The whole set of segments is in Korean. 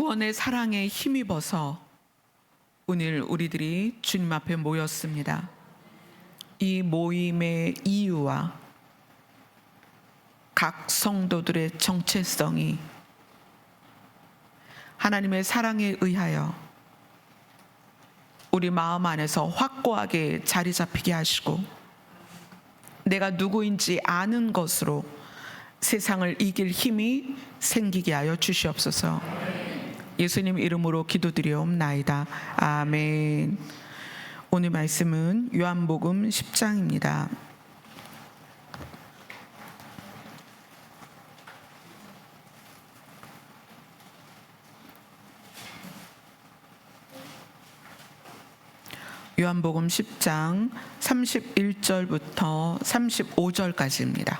구원의 사랑에 힘입어서 오늘 우리들이 주님 앞에 모였습니다. 이 모임의 이유와 각 성도들의 정체성이 하나님의 사랑에 의하여 우리 마음 안에서 확고하게 자리 잡히게 하시고, 내가 누구인지 아는 것으로 세상을 이길 힘이 생기게 하여 주시옵소서. 예수님 이름으로 기도드리옵나이다. 아멘. 오늘 말씀은 요한복음 10장입니다. 요한복음 10장 31절부터 35절까지입니다.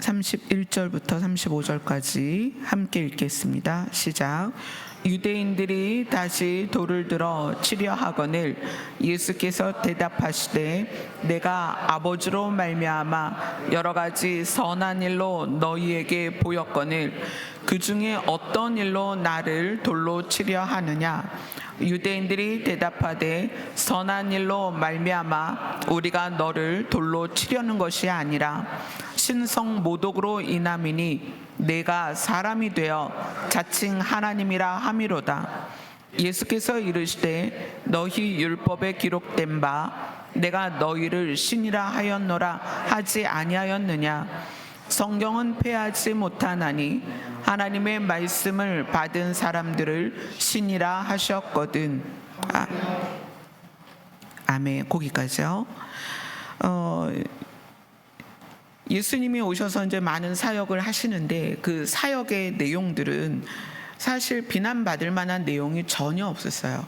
31절부터 35절까지 함께 읽겠습니다. 시작. 유대인들이 다시 돌을 들어 치려 하거늘 예수께서 대답하시되 내가 아버지로 말미암아 여러 가지 선한 일로 너희에게 보였거늘 그 중에 어떤 일로 나를 돌로 치려 하느냐. 유대인들이 대답하되 선한 일로 말미암아 우리가 너를 돌로 치려는 것이 아니라 신성 모독으로 인함이니 내가 사람이 되어 자칭 하나님이라 함이로다. 예수께서 이르시되 너희 율법에 기록된 바 내가 너희를 신이라 하였노라 하지 아니하였느냐. 성경은 폐하지 못하나니 하나님의 말씀을 받은 사람들을 신이라 하셨거든. 아멘. 거기까지요. 예수님이 오셔서 이제 많은 사역을 하시는데 그 사역의 내용들은 사실 비난받을 만한 내용이 전혀 없었어요.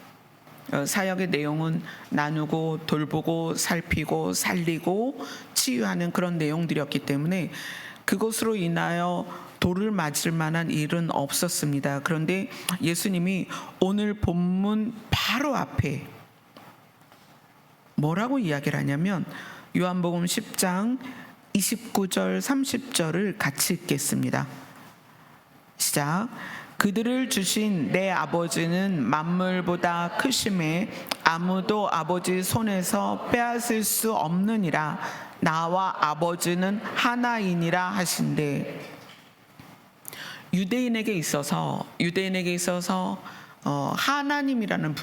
사역의 내용은 나누고 돌보고 살피고 살리고 치유하는 그런 내용들이었기 때문에 그것으로 인하여 돌을 맞을 만한 일은 없었습니다. 그런데 예수님이 오늘 본문 바로 앞에 뭐라고 이야기를 하냐면 요한복음 10장 29절 30절을 같이 읽겠습니다. 시작. 그들을 주신 내 아버지는 만물보다 크심에 아무도 아버지 손에서 빼앗을 수 없느니라. 나와 아버지는 하나이니라 하신대. 유대인에게 있어서 하나님이라는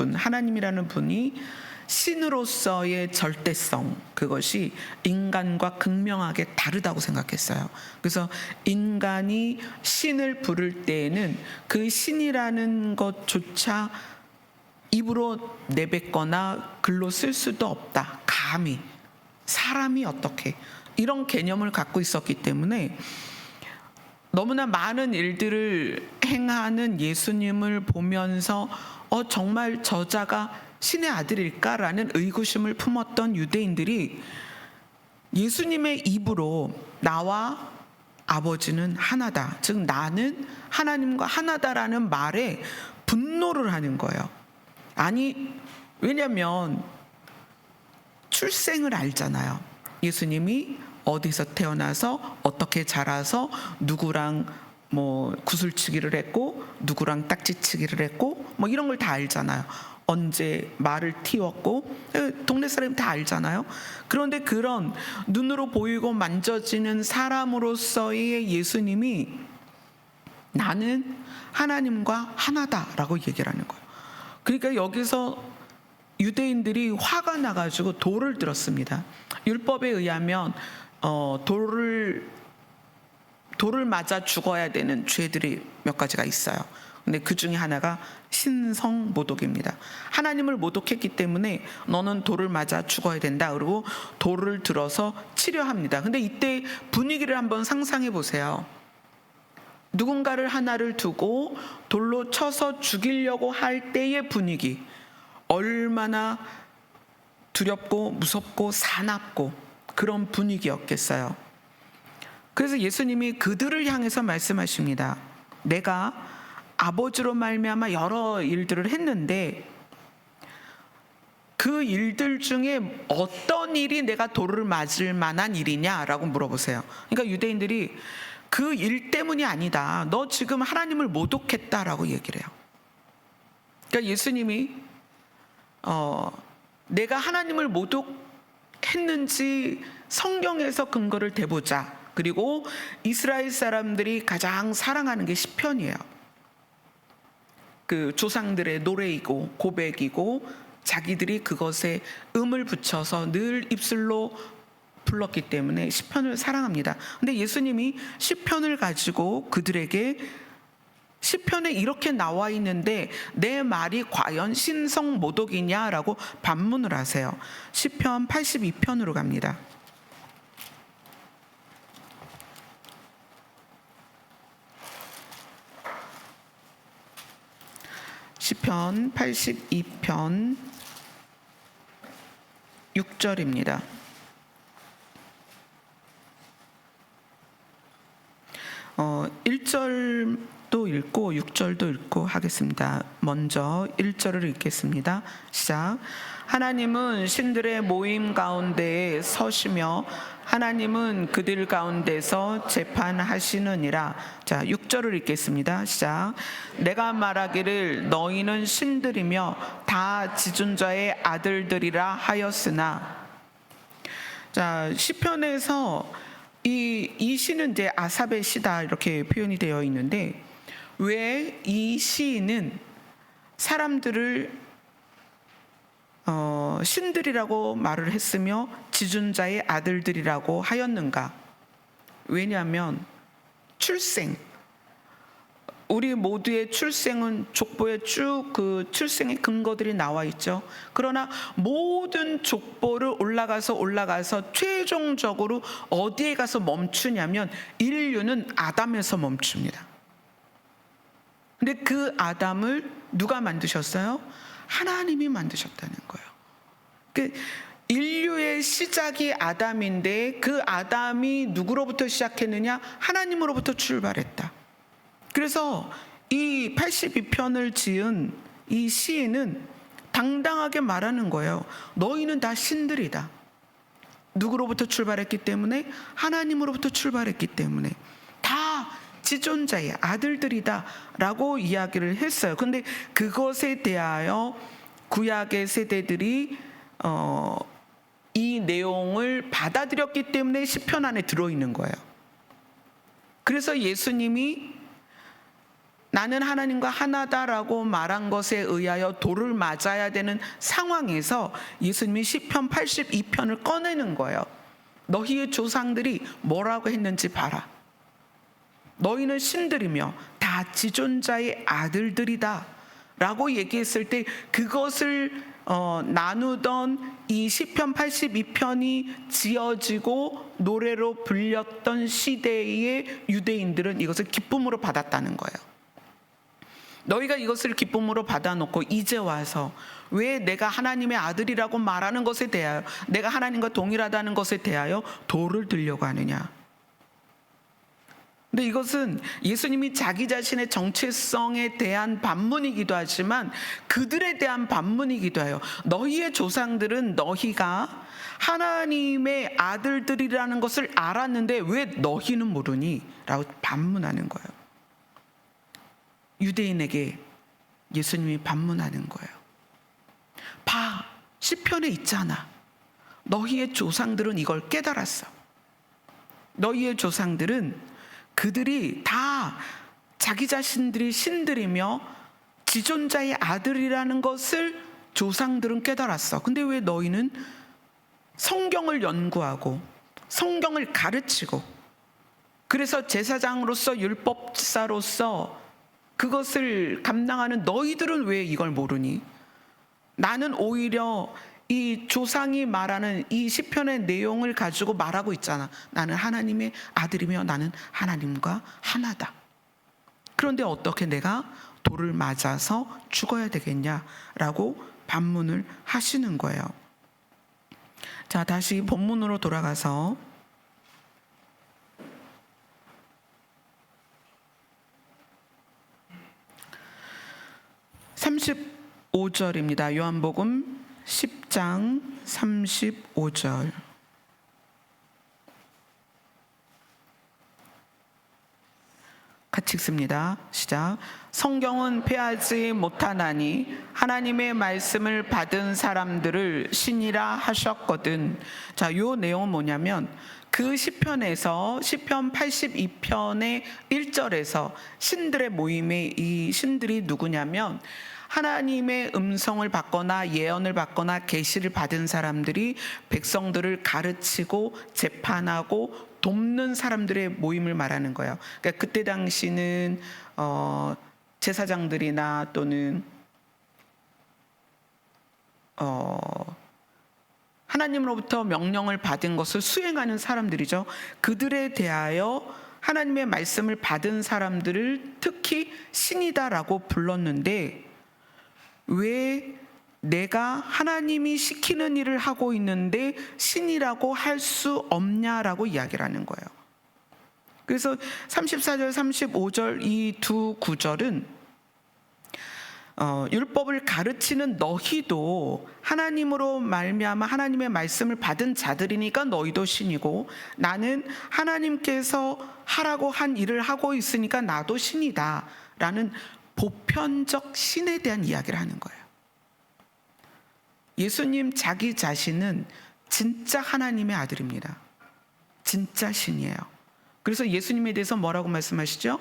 분이 신으로서의 절대성, 그것이 인간과 극명하게 다르다고 생각했어요. 그래서 인간이 신을 부를 때에는 그 신이라는 것조차 입으로 내뱉거나 글로 쓸 수도 없다. 감히 사람이 어떻게, 이런 개념을 갖고 있었기 때문에 너무나 많은 일들을 행하는 예수님을 보면서 정말 저자가 신의 아들일까라는 의구심을 품었던 유대인들이 예수님의 입으로 나와 아버지는 하나다, 즉 나는 하나님과 하나다라는 말에 분노를 하는 거예요. 아니, 왜냐면 출생을 알잖아요. 예수님이 어디서 태어나서 어떻게 자라서 누구랑 구슬치기를 했고 누구랑 딱지치기를 했고 이런 걸 다 알잖아요. 언제 말을 틔웠고 동네 사람이 다 알잖아요. 그런데 그런 눈으로 보이고 만져지는 사람으로서의 예수님이 나는 하나님과 하나다라고 얘기를 하는 거예요. 그러니까 여기서 유대인들이 화가 나가지고 돌을 들었습니다. 율법에 의하면 돌을 맞아 죽어야 되는 죄들이 몇 가지가 있어요. 근데 그 중에 하나가 신성 모독입니다. 하나님을 모독했기 때문에 너는 돌을 맞아 죽어야 된다. 그리고 돌을 들어서 치려 합니다. 근데 이때 분위기를 한번 상상해 보세요. 누군가를 하나를 두고 돌로 쳐서 죽이려고 할 때의 분위기, 얼마나 두렵고 무섭고 사납고 그런 분위기였겠어요. 그래서 예수님이 그들을 향해서 말씀하십니다. 내가 아버지로 말미암아 여러 일들을 했는데 그 일들 중에 어떤 일이 내가 돌을 맞을 만한 일이냐라고 물어보세요. 그러니까 유대인들이 그 일 때문이 아니다. 너 지금 하나님을 모독했다라고 얘기를 해요. 그러니까 예수님이 내가 하나님을 모독했는지 성경에서 근거를 대보자. 그리고 이스라엘 사람들이 가장 사랑하는 게 시편이에요. 그 조상들의 노래이고 고백이고 자기들이 그것에 음을 붙여서 늘 입술로 불렀기 때문에 시편을 사랑합니다. 근데 예수님이 시편을 가지고 그들에게 시편에 이렇게 나와 있는데 내 말이 과연 신성 모독이냐라고 반문을 하세요. 시편 82편으로 갑니다. 시편 82편 6절입니다. 1절도 읽고 6절도 읽고 하겠습니다. 먼저 1절을 읽겠습니다. 시작. 하나님은 신들의 모임 가운데에 서시며 하나님은 그들 가운데서 재판하시느니라. 자, 6절을 읽겠습니다. 시작. 내가 말하기를 너희는 신들이며 다 지존자의 아들들이라 하였으나. 자, 시편에서 이 시는 이제 아삽의 시다 이렇게 표현이 되어 있는데 왜 이 시인은 사람들을 신들이라고 말을 했으며 지존자의 아들들이라고 하였는가? 왜냐하면 출생, 우리 모두의 출생은 족보에 쭉 그 출생의 근거들이 나와 있죠. 그러나 모든 족보를 올라가서 최종적으로 어디에 가서 멈추냐면 인류는 아담에서 멈춥니다. 근데 그 아담을 누가 만드셨어요? 하나님이 만드셨다는 거예요. 그 인류의 시작이 아담인데 그 아담이 누구로부터 시작했느냐? 하나님으로부터 출발했다. 그래서 이 82편을 지은 이 시인은 당당하게 말하는 거예요. 너희는 다 신들이다. 누구로부터 출발했기 때문에? 하나님으로부터 출발했기 때문에 다 지존자의 아들들이다 라고 이야기를 했어요. 근데 그것에 대하여 구약의 세대들이 이 내용을 받아들였기 때문에 시편 안에 들어있는 거예요. 그래서 예수님이 나는 하나님과 하나다라고 말한 것에 의하여 돌을 맞아야 되는 상황에서 예수님이 시편 82편을 꺼내는 거예요. 너희의 조상들이 뭐라고 했는지 봐라. 너희는 신들이며 다 지존자의 아들들이다 라고 얘기했을 때 그것을 나누던 이 시편 82편이 지어지고 노래로 불렸던 시대의 유대인들은 이것을 기쁨으로 받았다는 거예요. 너희가 이것을 기쁨으로 받아놓고 이제 와서 왜 내가 하나님의 아들이라고 말하는 것에 대하여, 내가 하나님과 동일하다는 것에 대하여 돌을 들려고 하느냐. 근데 이것은 예수님이 자기 자신의 정체성에 대한 반문이기도 하지만 그들에 대한 반문이기도 해요. 너희의 조상들은 너희가 하나님의 아들들이라는 것을 알았는데 왜 너희는 모르니? 라고 반문하는 거예요. 유대인에게 예수님이 반문하는 거예요. 봐, 시편에 있잖아. 너희의 조상들은 이걸 깨달았어. 너희의 조상들은 그들이 다 자기 자신들이 신들이며 지존자의 아들이라는 것을 조상들은 깨달았어. 근데 왜 너희는 성경을 연구하고 성경을 가르치고 그래서 제사장으로서 율법사로서 그것을 감당하는 너희들은 왜 이걸 모르니? 나는 오히려 이 조상이 말하는 이 시편의 내용을 가지고 말하고 있잖아. 나는 하나님의 아들이며 나는 하나님과 하나다. 그런데 어떻게 내가 돌을 맞아서 죽어야 되겠냐라고 반문을 하시는 거예요. 자, 다시 본문으로 돌아가서 35절입니다. 요한복음 10장 35절. 같이 읽습니다. 시작. 성경은 패하지 못하나니 하나님의 말씀을 받은 사람들을 신이라 하셨거든. 자, 요 내용은 뭐냐면 그 시편에서 시편 82편의 1절에서 신들의 모임에 이 신들이 누구냐면 하나님의 음성을 받거나 예언을 받거나 계시를 받은 사람들이 백성들을 가르치고 재판하고 돕는 사람들의 모임을 말하는 거예요. 그러니까 그때 당시는 제사장들이나 또는 하나님으로부터 명령을 받은 것을 수행하는 사람들이죠. 그들에 대하여 하나님의 말씀을 받은 사람들을 특히 신이다라고 불렀는데, 왜 내가 하나님이 시키는 일을 하고 있는데 신이라고 할 수 없냐라고 이야기를 하는 거예요. 그래서 34절 35절 이 두 구절은 율법을 가르치는 너희도 하나님으로 말미암아 하나님의 말씀을 받은 자들이니까 너희도 신이고, 나는 하나님께서 하라고 한 일을 하고 있으니까 나도 신이다 라는 보편적 신에 대한 이야기를 하는 거예요. 예수님 자기 자신은 진짜 하나님의 아들입니다. 진짜 신이에요. 그래서 예수님에 대해서 뭐라고 말씀하시죠?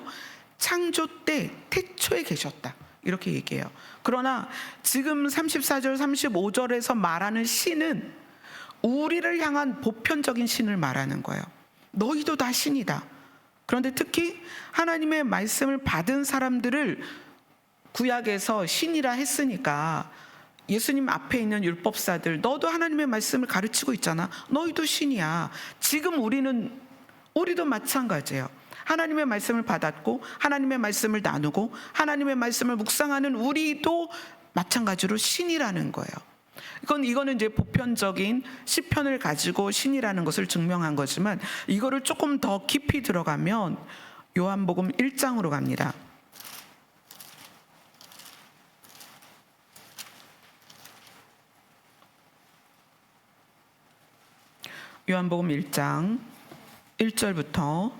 창조 때 태초에 계셨다 이렇게 얘기해요. 그러나 지금 34절 35절에서 말하는 신은 우리를 향한 보편적인 신을 말하는 거예요. 너희도 다 신이다. 그런데 특히 하나님의 말씀을 받은 사람들을 구약에서 신이라 했으니까 예수님 앞에 있는 율법사들, 너도 하나님의 말씀을 가르치고 있잖아. 너희도 신이야. 지금 우리도 마찬가지예요. 하나님의 말씀을 받았고 하나님의 말씀을 나누고 하나님의 말씀을 묵상하는 우리도 마찬가지로 신이라는 거예요. 이거는 이제 보편적인 시편을 가지고 신이라는 것을 증명한 거지만, 이거를 조금 더 깊이 들어가면 요한복음 1장으로 갑니다. 요한복음 1장 1절부터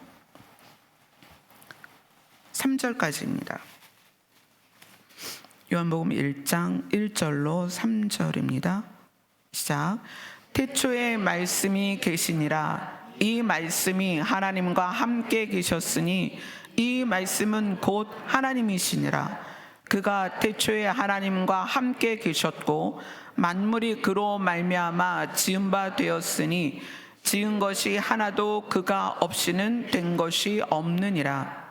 3절까지입니다. 요한복음 1장 1절로 3절입니다. 시작. 태초에 말씀이 계시니라. 이 말씀이 하나님과 함께 계셨으니 이 말씀은 곧 하나님이시니라. 그가 태초에 하나님과 함께 계셨고 만물이 그로 말미암아 지은 바 되었으니 지은 것이 하나도 그가 없이는 된 것이 없느니라.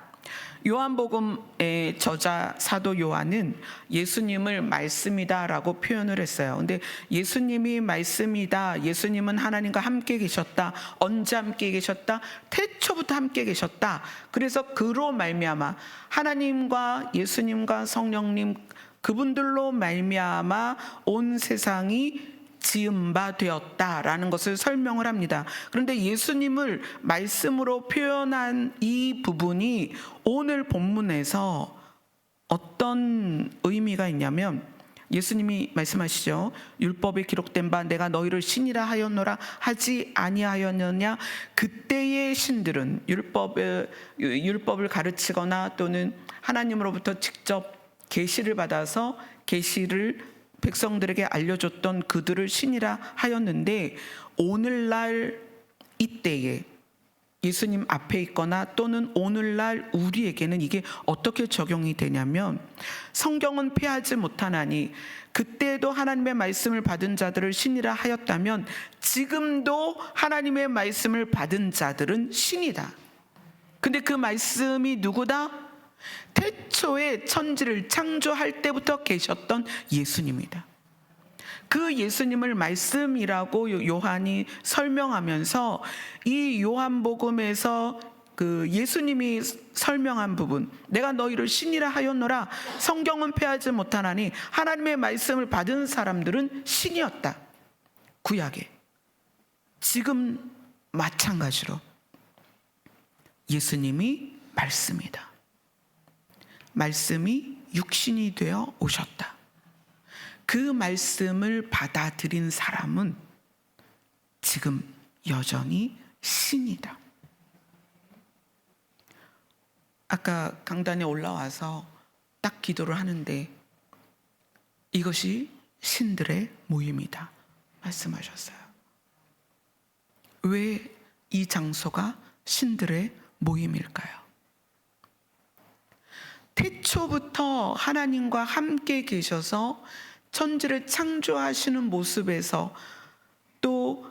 요한복음의 저자 사도 요한은 예수님을 말씀이다라고 표현을 했어요. 근데 예수님이 말씀이다, 예수님은 하나님과 함께 계셨다. 언제 함께 계셨다? 태초부터 함께 계셨다. 그래서 그로 말미암아 하나님과 예수님과 성령님 그분들로 말미암아 온 세상이 지은 바 되었다라는 것을 설명을 합니다. 그런데 예수님을 말씀으로 표현한 이 부분이 오늘 본문에서 어떤 의미가 있냐면, 예수님이 말씀하시죠. 율법에 기록된 바 내가 너희를 신이라 하였노라 하지 아니하였느냐. 그때의 신들은 율법을 가르치거나 또는 하나님으로부터 직접 계시를 받아서 계시를 백성들에게 알려줬던 그들을 신이라 하였는데, 오늘날 이때에 예수님 앞에 있거나 또는 오늘날 우리에게는 이게 어떻게 적용이 되냐면, 성경은 패하지 못하나니 그때도 하나님의 말씀을 받은 자들을 신이라 하였다면 지금도 하나님의 말씀을 받은 자들은 신이다. 근데 그 말씀이 누구다? 태초에 천지를 창조할 때부터 계셨던 예수님이다. 그 예수님을 말씀이라고 요한이 설명하면서 이 요한복음에서 그 예수님이 설명한 부분, 내가 너희를 신이라 하였노라, 성경은 패하지 못하나니 하나님의 말씀을 받은 사람들은 신이었다. 구약에. 지금 마찬가지로 예수님이 말씀이다. 말씀이 육신이 되어 오셨다. 그 말씀을 받아들인 사람은 지금 여전히 신이다. 아까 강단에 올라와서 딱 기도를 하는데 이것이 신들의 모임이다 말씀하셨어요. 왜 이 장소가 신들의 모임일까요? 태초부터 하나님과 함께 계셔서 천지를 창조하시는 모습에서 또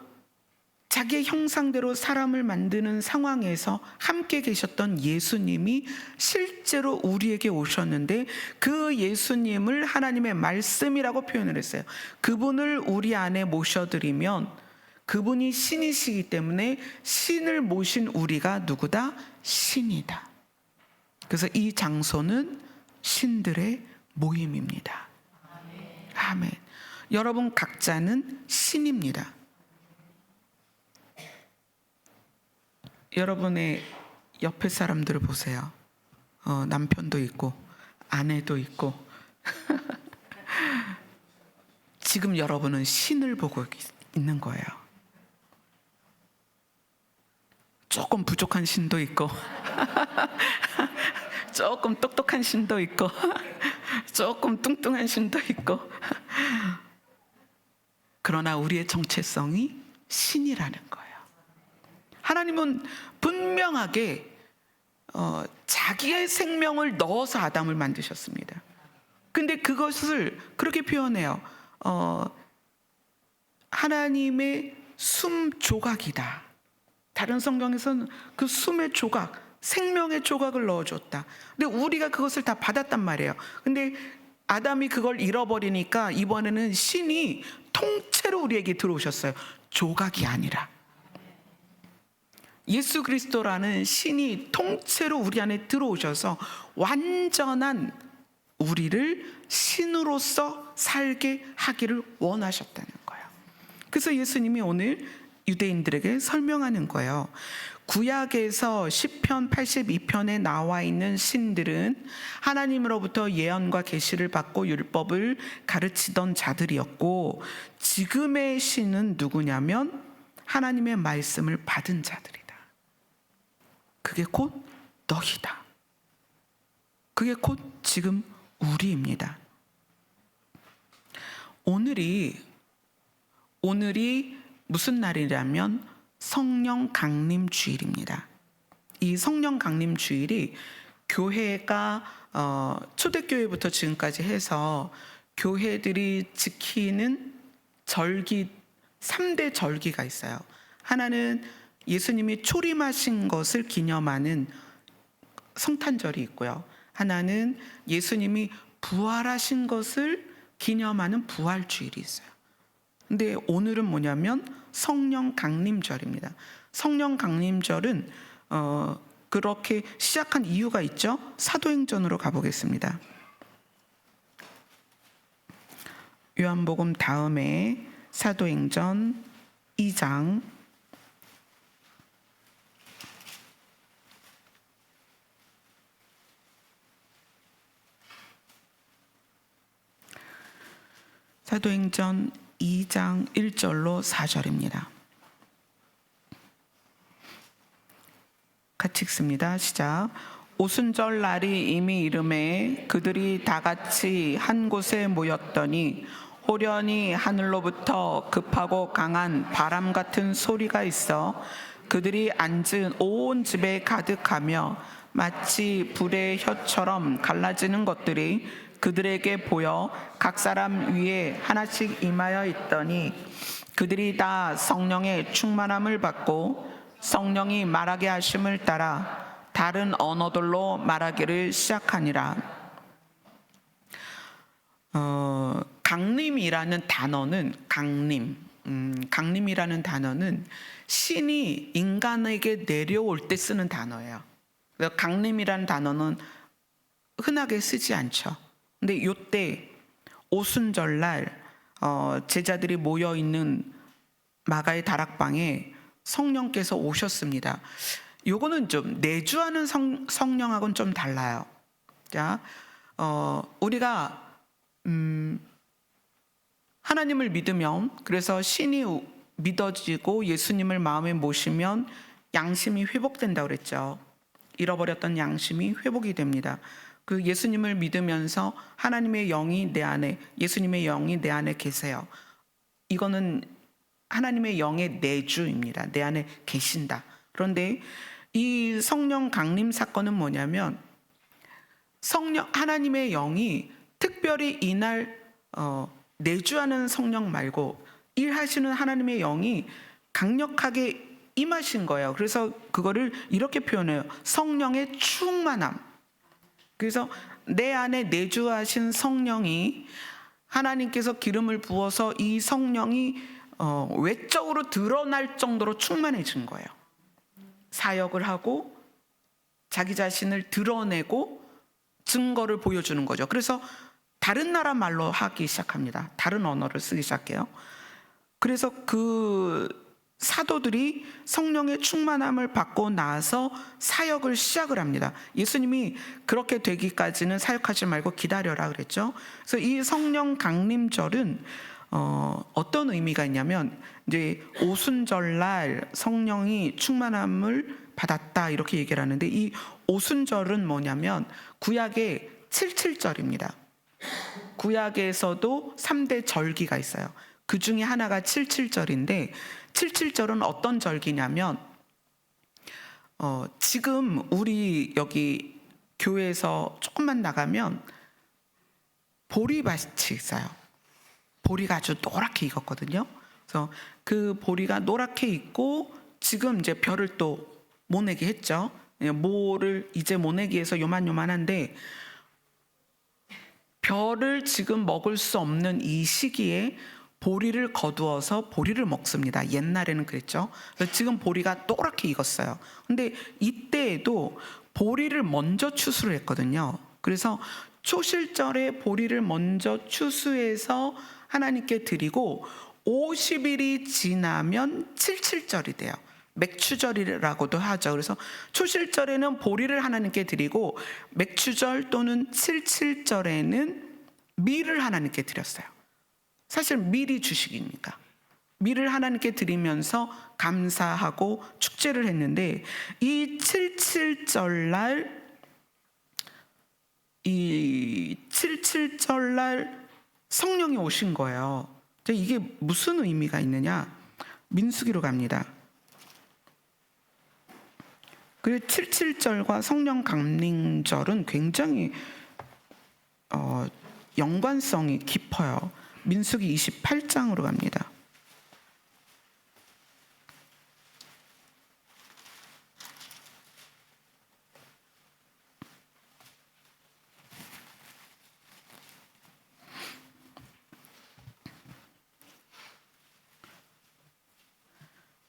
자기의 형상대로 사람을 만드는 상황에서 함께 계셨던 예수님이 실제로 우리에게 오셨는데 그 예수님을 하나님의 말씀이라고 표현을 했어요. 그분을 우리 안에 모셔드리면 그분이 신이시기 때문에 신을 모신 우리가 누구다? 신이다. 그래서 이 장소는 신들의 모임입니다. 아멘. 여러분 각자는 신입니다. 여러분의 옆에 사람들을 보세요. 남편도 있고 아내도 있고 지금 여러분은 신을 보고 있는 거예요. 조금 부족한 신도 있고 조금 똑똑한 신도 있고 조금 뚱뚱한 신도 있고 그러나 우리의 정체성이 신이라는 거예요. 하나님은 분명하게 자기의 생명을 넣어서 아담을 만드셨습니다. 근데 그것을 그렇게 표현해요. 하나님의 숨 조각이다. 다른 성경에서는 그 숨의 조각, 생명의 조각을 넣어줬다. 근데 우리가 그것을 다 받았단 말이에요. 근데 아담이 그걸 잃어버리니까 이번에는 신이 통째로 우리에게 들어오셨어요. 조각이 아니라. 예수 그리스도라는 신이 통째로 우리 안에 들어오셔서 완전한 우리를 신으로서 살게 하기를 원하셨다는 거예요. 그래서 예수님이 오늘 유대인들에게 설명하는 거예요. 구약에서 시편 82편에 나와 있는 신들은 하나님으로부터 예언과 계시를 받고 율법을 가르치던 자들이었고 지금의 신은 누구냐면 하나님의 말씀을 받은 자들이다. 그게 곧 너희다. 그게 곧 지금 우리입니다. 오늘이 무슨 날이냐면 성령 강림 주일입니다. 이 성령 강림 주일이 교회가 초대교회부터 지금까지 해서 교회들이 지키는 절기 3대 절기가 있어요. 하나는 예수님이 초림하신 것을 기념하는 성탄절이 있고요. 하나는 예수님이 부활하신 것을 기념하는 부활주일이 있어요. 근데 오늘은 뭐냐면 성령 강림절입니다. 성령 강림절은 그렇게 시작한 이유가 있죠. 사도행전으로 가보겠습니다. 요한복음 다음에 사도행전 2장 사도행전 2장 1절로 4절입니다. 같이 읽습니다. 시작. 오순절 날이 이미 이름에 그들이 다 같이 한 곳에 모였더니 호련히 하늘로부터 급하고 강한 바람 같은 소리가 있어 그들이 앉은 온 집에 가득하며 마치 불의 혀처럼 갈라지는 것들이 그들에게 보여 각 사람 위에 하나씩 임하여 있더니 그들이 다 성령의 충만함을 받고 성령이 말하게 하심을 따라 다른 언어들로 말하기를 시작하니라. 강림이라는 단어는 강림이라는 단어는 신이 인간에게 내려올 때 쓰는 단어예요. 강림이라는 단어는 흔하게 쓰지 않죠. 근데 이때 오순절날 제자들이 모여 있는 마가의 다락방에 성령께서 오셨습니다. 요거는 좀 내주하는 성령하고는 좀 달라요. 자, 우리가 하나님을 믿으면 그래서 신이 믿어지고 예수님을 마음에 모시면 양심이 회복된다고 그랬죠. 잃어버렸던 양심이 회복이 됩니다. 그 예수님을 믿으면서 하나님의 영이 내 안에, 예수님의 영이 내 안에 계세요. 이거는 하나님의 영의 내주입니다. 내 안에 계신다. 그런데 이 성령 강림 사건은 뭐냐면 하나님의 영이 특별히 이날 내주하는 성령 말고 일하시는 하나님의 영이 강력하게 임하신 거예요. 그래서 그거를 이렇게 표현해요. 성령의 충만함. 그래서 내 안에 내주하신 성령이, 하나님께서 기름을 부어서 이 성령이 외적으로 드러날 정도로 충만해진 거예요. 사역을 하고 자기 자신을 드러내고 증거를 보여주는 거죠. 그래서 다른 나라 말로 하기 시작합니다. 다른 언어를 쓰기 시작해요. 그래서 그 사도들이 성령의 충만함을 받고 나서 사역을 시작을 합니다. 예수님이 그렇게 되기까지는 사역하지 말고 기다려라 그랬죠. 그래서 이 성령 강림절은 어떤 의미가 있냐면 이제 오순절날 성령이 충만함을 받았다 이렇게 얘기를 하는데, 이 오순절은 뭐냐면 구약의 77절입니다. 구약에서도 3대 절기가 있어요. 그 중에 하나가 77절인데 77절은 어떤 절기냐면 지금 우리 여기 교회에서 조금만 나가면 보리밭이 있어요. 보리가 아주 노랗게 익었거든요. 그래서 그 보리가 노랗게 익고 지금 이제 벼를 또 모내기 했죠. 모를 이제 모내기 해서 요만요만한데 벼를 지금 먹을 수 없는 이 시기에 보리를 거두어서 보리를 먹습니다. 옛날에는 그랬죠. 그래서 지금 보리가 노랗게 익었어요. 근데 이때에도 보리를 먼저 추수를 했거든요. 그래서 초실절에 보리를 먼저 추수해서 하나님께 드리고 50일이 지나면 77절이 돼요. 맥추절이라고도 하죠. 그래서 초실절에는 보리를 하나님께 드리고 맥추절 또는 77절에는 밀을 하나님께 드렸어요. 사실 밀이 주식이니까 밀을 하나님께 드리면서 감사하고 축제를 했는데, 이 77절날 성령이 오신 거예요. 이게 무슨 의미가 있느냐? 민수기로 갑니다. 그리고 77절과 성령 강림절은 굉장히 연관성이 깊어요. 민수기 28장으로 갑니다.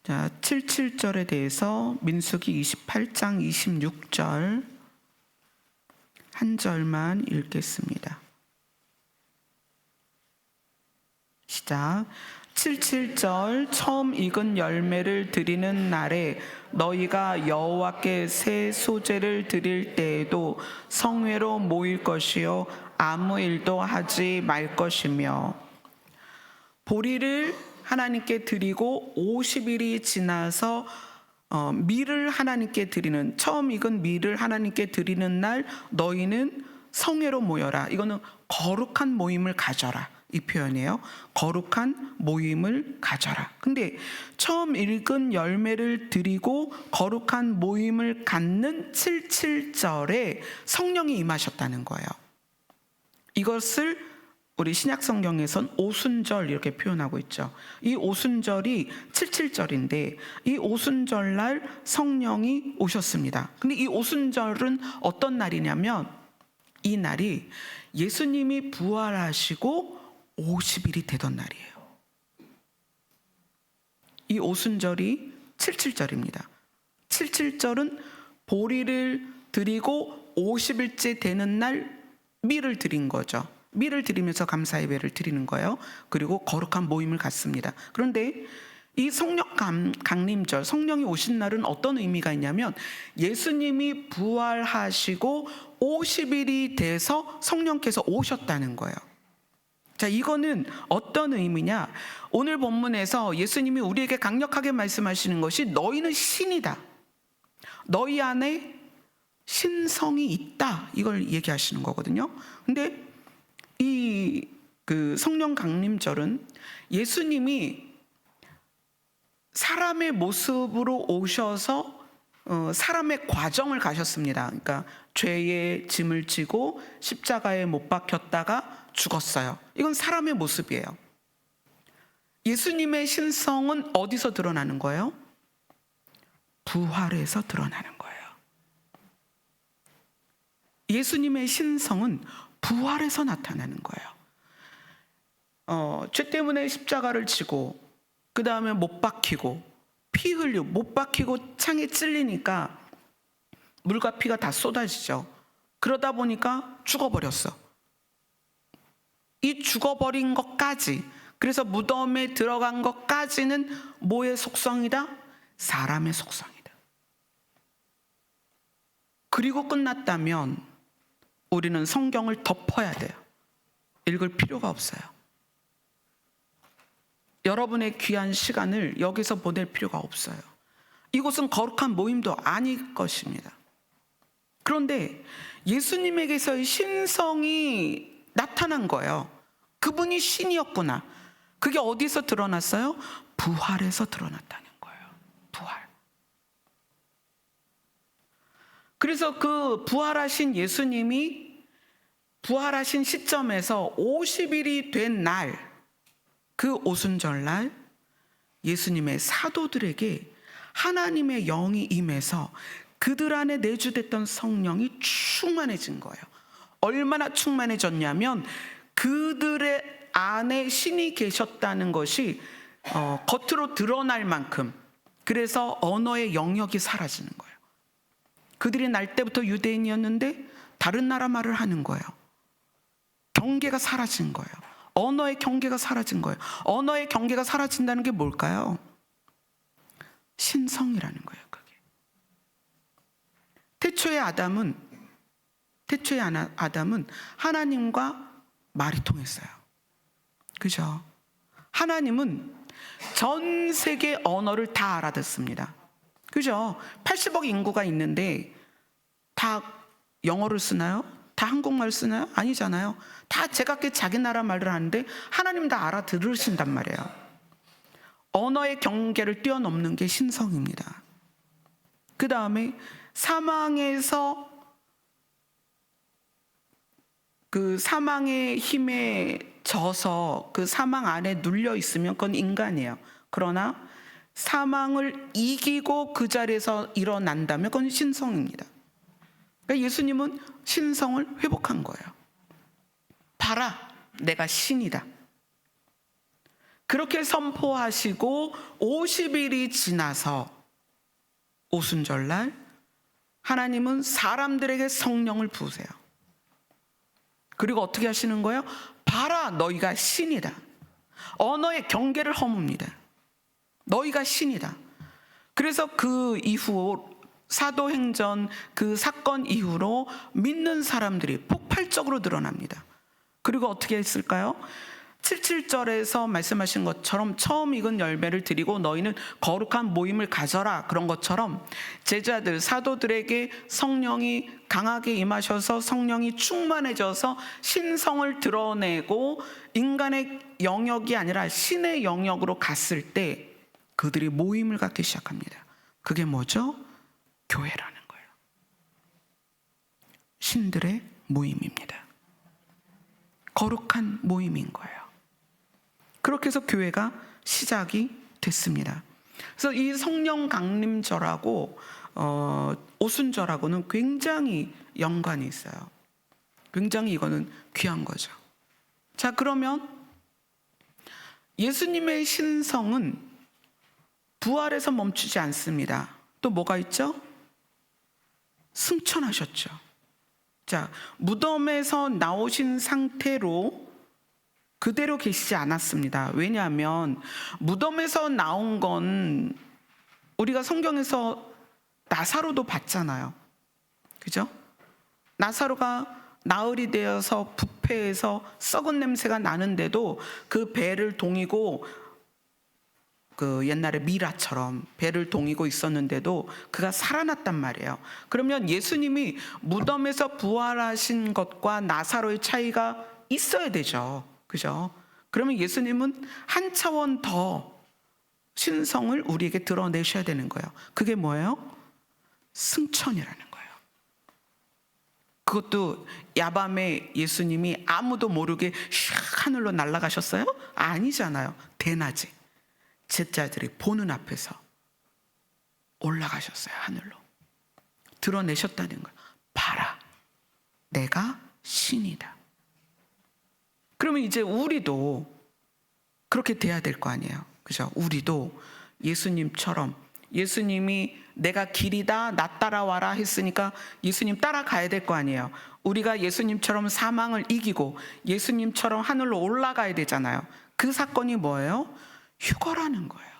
자, 77절에 대해서 민수기 28장 26절 한 절만 읽겠습니다. 시작. 77절 처음 익은 열매를 드리는 날에 너희가 여호와께 새 소재를 드릴 때에도 성회로 모일 것이요 아무 일도 하지 말 것이며, 보리를 하나님께 드리고 50일이 지나서 밀을 하나님께 드리는, 처음 익은 밀을 하나님께 드리는 날 너희는 성회로 모여라. 이거는 거룩한 모임을 가져라, 이 표현이에요. 거룩한 모임을 가져라. 근데 처음 익은 열매를 드리고 거룩한 모임을 갖는 77절에 성령이 임하셨다는 거예요. 이것을 우리 신약 성경에선 오순절 이렇게 표현하고 있죠. 이 오순절이 77절인데 이 오순절날 성령이 오셨습니다. 근데 이 오순절은 어떤 날이냐면 이 날이 예수님이 부활하시고 50일이 되던 날이에요. 이 오순절이 77절입니다. 77절은 보리를 드리고 50일째 되는 날 밀을 드린 거죠. 밀을 드리면서 감사 예배를 드리는 거예요. 그리고 거룩한 모임을 갖습니다. 그런데 이 성령 강림절, 성령이 오신 날은 어떤 의미가 있냐면 예수님이 부활하시고 50일이 돼서 성령께서 오셨다는 거예요. 자, 이거는 어떤 의미냐? 오늘 본문에서 예수님이 우리에게 강력하게 말씀하시는 것이 너희는 신이다. 너희 안에 신성이 있다, 이걸 얘기하시는 거거든요. 근데 이 성령 강림절은 예수님이 사람의 모습으로 오셔서 사람의 과정을 가셨습니다. 그러니까 죄의 짐을 지고 십자가에 못 박혔다가 죽었어요. 이건 사람의 모습이에요. 예수님의 신성은 어디서 드러나는 거예요? 부활에서 드러나는 거예요. 예수님의 신성은 부활에서 나타나는 거예요. 죄 때문에 십자가를 지고 그 다음에 못 박히고 피 흘리고 못 박히고 창에 찔리니까 물과 피가 다 쏟아지죠. 그러다 보니까 죽어버렸어. 이 죽어버린 것까지, 그래서 무덤에 들어간 것까지는 뭐의 속성이다? 사람의 속성이다. 그리고 끝났다면 우리는 성경을 덮어야 돼요. 읽을 필요가 없어요. 여러분의 귀한 시간을 여기서 보낼 필요가 없어요. 이곳은 거룩한 모임도 아닐 것입니다. 그런데 예수님에게서의 신성이 나타난 거예요. 그분이 신이었구나. 그게 어디서 드러났어요? 부활에서 드러났다는 거예요. 부활. 그래서 그 부활하신 예수님이 부활하신 시점에서 50일이 된 날, 그 오순절날 예수님의 사도들에게 하나님의 영이 임해서 그들 안에 내주됐던 성령이 충만해진 거예요. 얼마나 충만해졌냐면 그들의 안에 신이 계셨다는 것이 겉으로 드러날 만큼, 그래서 언어의 영역이 사라지는 거예요. 그들이 날 때부터 유대인이었는데 다른 나라 말을 하는 거예요. 경계가 사라진 거예요. 언어의 경계가 사라진 거예요. 언어의 경계가 사라진다는 게 뭘까요? 신성이라는 거예요. 그게. 태초의 아담은 하나님과 말이 통했어요. 그죠? 하나님은 전 세계 언어를 다 알아듣습니다. 그죠? 80억 인구가 있는데 다 영어를 쓰나요? 다 한국말 쓰나요? 아니잖아요. 다 제각기 자기 나라 말을 하는데 하나님 다 알아들으신단 말이에요. 언어의 경계를 뛰어넘는 게 신성입니다. 그 다음에 사망에서 그 사망의 힘에 져서 그 사망 안에 눌려 있으면 그건 인간이에요. 그러나 사망을 이기고 그 자리에서 일어난다면 그건 신성입니다. 그러니까 예수님은 신성을 회복한 거예요. 봐라, 내가 신이다. 그렇게 선포하시고 50일이 지나서 오순절날 하나님은 사람들에게 성령을 부으세요. 그리고 어떻게 하시는 거예요? 봐라, 너희가 신이다. 언어의 경계를 허뭅니다. 너희가 신이다. 그래서 그 이후 사도행전 그 사건 이후로 믿는 사람들이 폭발적으로 늘어납니다. 그리고 어떻게 했을까요? 77절에서 말씀하신 것처럼 처음 익은 열매를 드리고 너희는 거룩한 모임을 가져라, 그런 것처럼 제자들, 사도들에게 성령이 강하게 임하셔서 성령이 충만해져서 신성을 드러내고 인간의 영역이 아니라 신의 영역으로 갔을 때 그들이 모임을 갖기 시작합니다. 그게 뭐죠? 교회라는 거예요. 신들의 모임입니다. 거룩한 모임인 거예요. 그렇게 해서 교회가 시작이 됐습니다. 그래서 이 성령 강림절하고 오순절하고는 굉장히 연관이 있어요. 굉장히 이거는 귀한 거죠. 자, 그러면 예수님의 신성은 부활에서 멈추지 않습니다. 또 뭐가 있죠? 승천하셨죠. 자, 무덤에서 나오신 상태로 그대로 계시지 않았습니다. 왜냐하면 무덤에서 나온 건 우리가 성경에서 나사로도 봤잖아요. 그죠? 나사로가 나흘이 되어서 부패해서 썩은 냄새가 나는데도 그 배를 동이고 그 옛날에 미라처럼 배를 동이고 있었는데도 그가 살아났단 말이에요. 그러면 예수님이 무덤에서 부활하신 것과 나사로의 차이가 있어야 되죠. 그죠? 그러면 예수님은 한 차원 더 신성을 우리에게 드러내셔야 되는 거예요. 그게 뭐예요? 승천이라는 거예요. 그것도 야밤에 예수님이 아무도 모르게 샥 하늘로 날아가셨어요? 아니잖아요. 대낮에 제자들이 보는 앞에서 올라가셨어요. 하늘로 드러내셨다는 거예요. 봐라, 내가 신이다. 그러면 이제 우리도 그렇게 돼야 될 거 아니에요. 그죠? 우리도 예수님처럼, 예수님이 내가 길이다, 나 따라와라 했으니까 예수님 따라가야 될 거 아니에요. 우리가 예수님처럼 사망을 이기고 예수님처럼 하늘로 올라가야 되잖아요. 그 사건이 뭐예요? 휴거라는 거예요.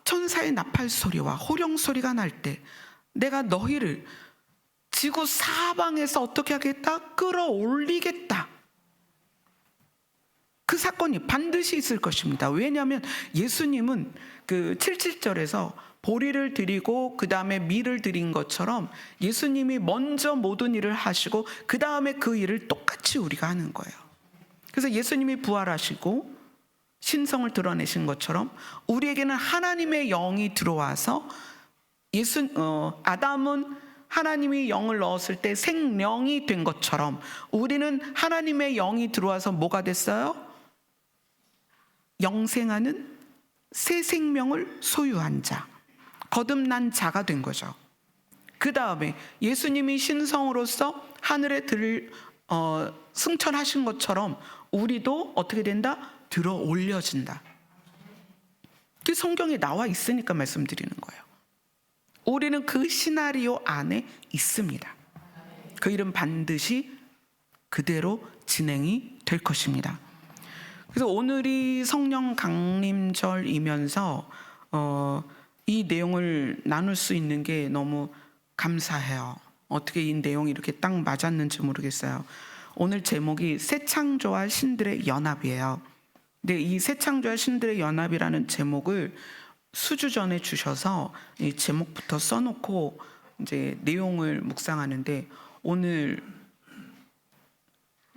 천사의 나팔 소리와 호령 소리가 날 때 내가 너희를 지구 사방에서 어떻게 하겠다? 끌어올리겠다. 그 사건이 반드시 있을 것입니다. 왜냐하면 예수님은 그 77절에서 보리를 드리고 그 다음에 밀을 드린 것처럼 예수님이 먼저 모든 일을 하시고 그 다음에 그 일을 똑같이 우리가 하는 거예요. 그래서 예수님이 부활하시고 신성을 드러내신 것처럼 우리에게는 하나님의 영이 들어와서 아담은 하나님이 영을 넣었을 때 생명이 된 것처럼 우리는 하나님의 영이 들어와서 뭐가 됐어요? 영생하는 새 생명을 소유한 자, 거듭난 자가 된 거죠. 그 다음에 예수님이 신성으로서 하늘에 승천하신 것처럼 우리도 어떻게 된다? 들어 올려진다. 그 성경에 나와 있으니까 말씀드리는 거예요. 우리는 그 시나리오 안에 있습니다. 그 일은 반드시 그대로 진행이 될 것입니다. 그래서 오늘이 성령 강림절이면서 이 내용을 나눌 수 있는 게 너무 감사해요. 어떻게 이 내용이 이렇게 딱 맞았는지 모르겠어요. 오늘 제목이 새 창조와 신들의 연합이에요. 근데 이 새 창조와 신들의 연합이라는 제목을 수주 전에 주셔서 이 제목부터 써놓고 이제 내용을 묵상하는데, 오늘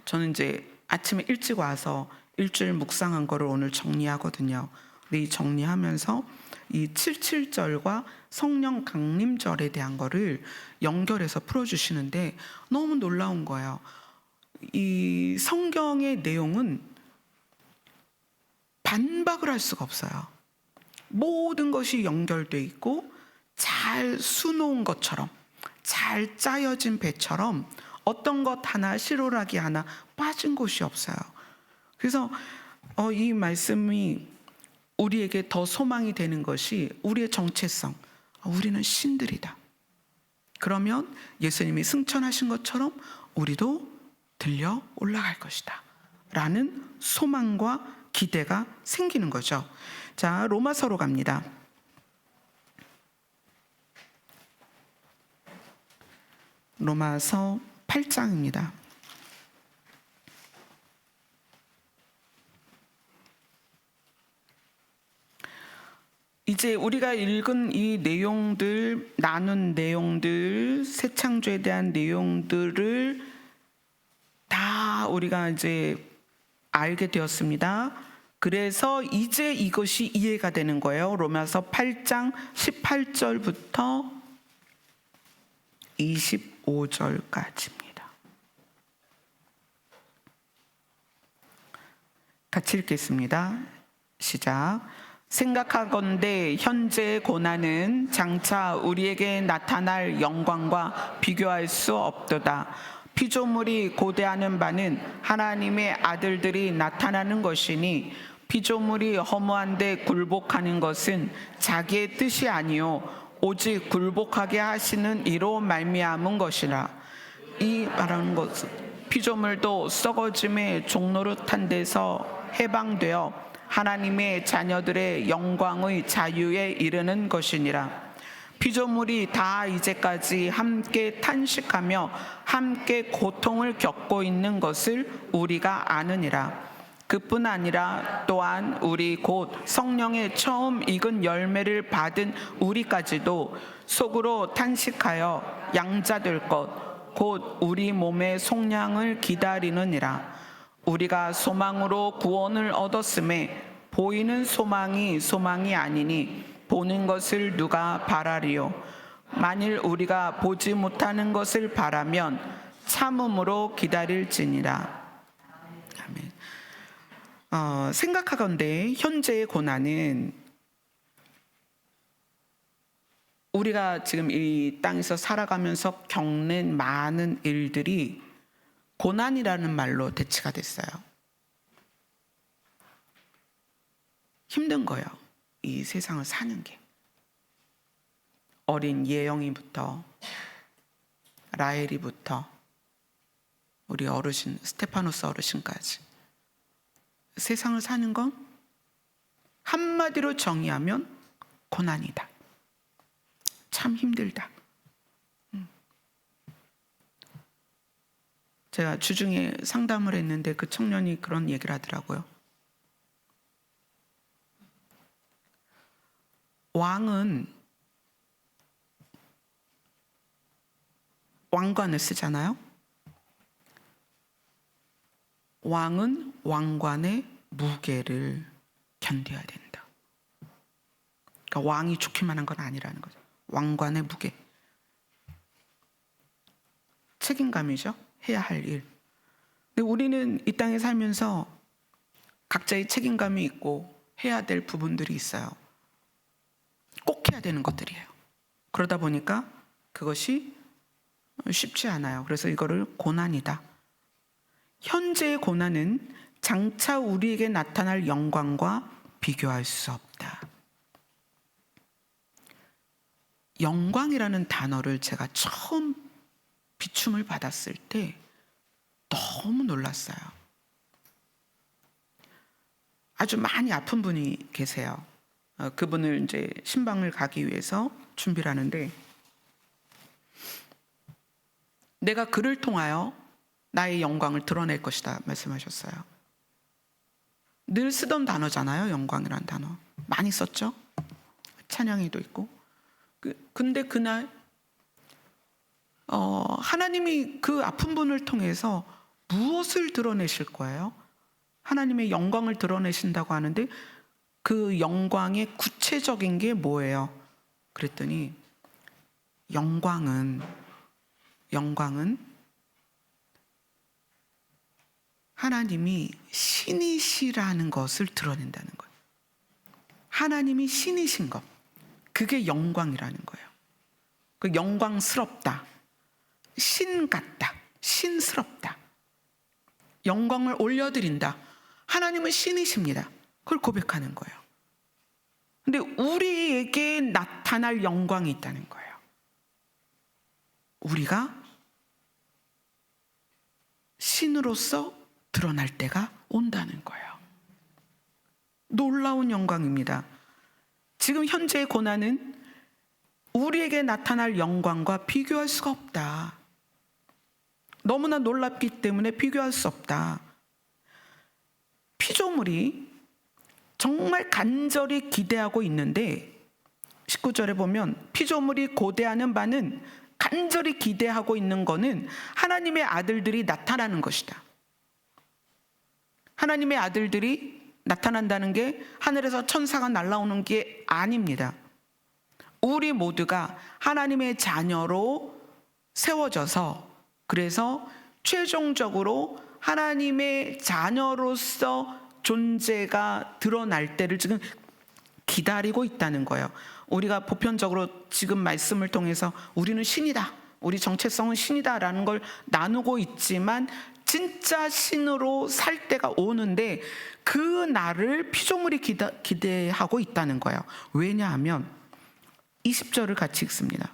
저는 이제 아침에 일찍 와서 일주일 묵상한 거를 오늘 정리하거든요. 근데 이 정리하면서 이 77절과 성령 강림절에 대한 거를 연결해서 풀어주시는데 너무 놀라운 거예요. 이 성경의 내용은 반박을 할 수가 없어요. 모든 것이 연결돼 있고 잘 수놓은 것처럼, 잘 짜여진 배처럼 어떤 것 하나, 실오라기 하나 빠진 곳이 없어요. 그래서 이 말씀이 우리에게 더 소망이 되는 것이 우리의 정체성. 우리는 신들이다. 그러면 예수님이 승천하신 것처럼 우리도 들려 올라갈 것이다 라는 소망과 기대가 생기는 거죠. 자, 로마서로 갑니다. 로마서 8장입니다. 이제 우리가 읽은 이 내용들, 나눈 내용들, 새 창조에 대한 내용들을 다 우리가 이제 알게 되었습니다. 그래서 이제 이것이 이해가 되는 거예요. 로마서 8장 18절부터 25절까지입니다. 같이 읽겠습니다. 시작. 생각하건대 현재의 고난은 장차 우리에게 나타날 영광과 비교할 수 없도다. 피조물이 고대하는 바는 하나님의 아들들이 나타나는 것이니, 피조물이 허무한데 굴복하는 것은 자기의 뜻이 아니요 오직 굴복하게 하시는 이로 말미암은 것이라. 이 말하는 것은 피조물도 썩어짐의 종노릇한 데서 해방되어 하나님의 자녀들의 영광의 자유에 이르는 것이니라. 피조물이 다 이제까지 함께 탄식하며 함께 고통을 겪고 있는 것을 우리가 아느니라. 그뿐 아니라 또한 우리 곧 성령의 처음 익은 열매를 받은 우리까지도 속으로 탄식하여 양자될 것 곧 우리 몸의 속량을 기다리느니라. 우리가 소망으로 구원을 얻었음에 보이는 소망이 아니니 보는 것을 누가 바라리요. 만일 우리가 보지 못하는 것을 바라면 참음으로 기다릴지니라. 아멘. 생각하건대 현재의 고난은 우리가 지금 이 땅에서 살아가면서 겪는 많은 일들이 고난이라는 말로 대치가 됐어요. 힘든 거예요. 이 세상을 사는 게. 어린 예영이부터 라헬이부터 우리 어르신 스테파노스 어르신까지 세상을 사는 건 한마디로 정의하면 고난이다. 참 힘들다. 제가 주중에 상담을 했는데 그 청년이 그런 얘기를 하더라고요. 왕은 왕관을 쓰잖아요. 왕은 왕관의 무게를 견뎌야 된다. 그러니까 왕이 좋기만 한 건 아니라는 거죠. 왕관의 무게. 책임감이죠. 해야 할 일. 근데 우리는 이 땅에 살면서 각자의 책임감이 있고 해야 될 부분들이 있어요. 꼭 해야 되는 것들이에요. 그러다 보니까 그것이 쉽지 않아요. 그래서 이거를 고난이다. 현재의 고난은 장차 우리에게 나타날 영광과 비교할 수 없다. 영광이라는 단어를 제가 처음 비춤을 받았을 때 너무 놀랐어요. 아주 많이 아픈 분이 계세요. 그분을 이제 신방을 가기 위해서 준비를 하는데, 내가 그를 통하여 나의 영광을 드러낼 것이다 말씀하셨어요. 늘 쓰던 단어잖아요. 영광이라는 단어 많이 썼죠. 찬양에도 있고. 근데 그날 하나님이 그 아픈 분을 통해서 무엇을 드러내실 거예요? 하나님의 영광을 드러내신다고 하는데 그 영광의 구체적인 게 뭐예요? 그랬더니 영광은 하나님이 신이시라는 것을 드러낸다는 거예요. 하나님이 신이신 것, 그게 영광이라는 거예요. 그 영광스럽다, 신 같다, 신스럽다, 영광을 올려드린다. 하나님은 신이십니다. 그걸 고백하는 거예요. 근데 우리에게 나타날 영광이 있다는 거예요. 우리가 신으로서 드러날 때가 온다는 거예요. 놀라운 영광입니다. 지금 현재의 고난은 우리에게 나타날 영광과 비교할 수가 없다. 너무나 놀랍기 때문에 비교할 수 없다. 피조물이 정말 간절히 기대하고 있는데 19절에 보면 피조물이 고대하는 바는 간절히 기대하고 있는 것은 하나님의 아들들이 나타나는 것이다. 하나님의 아들들이 나타난다는 게 하늘에서 천사가 날아오는 게 아닙니다. 우리 모두가 하나님의 자녀로 세워져서, 그래서 최종적으로 하나님의 자녀로서 존재가 드러날 때를 지금 기다리고 있다는 거예요. 우리가 보편적으로 지금 말씀을 통해서 우리는 신이다, 우리 정체성은 신이다라는 걸 나누고 있지만 진짜 신으로 살 때가 오는데 그 날을 피조물이 기대하고 있다는 거예요. 왜냐하면 20절을 같이 읽습니다.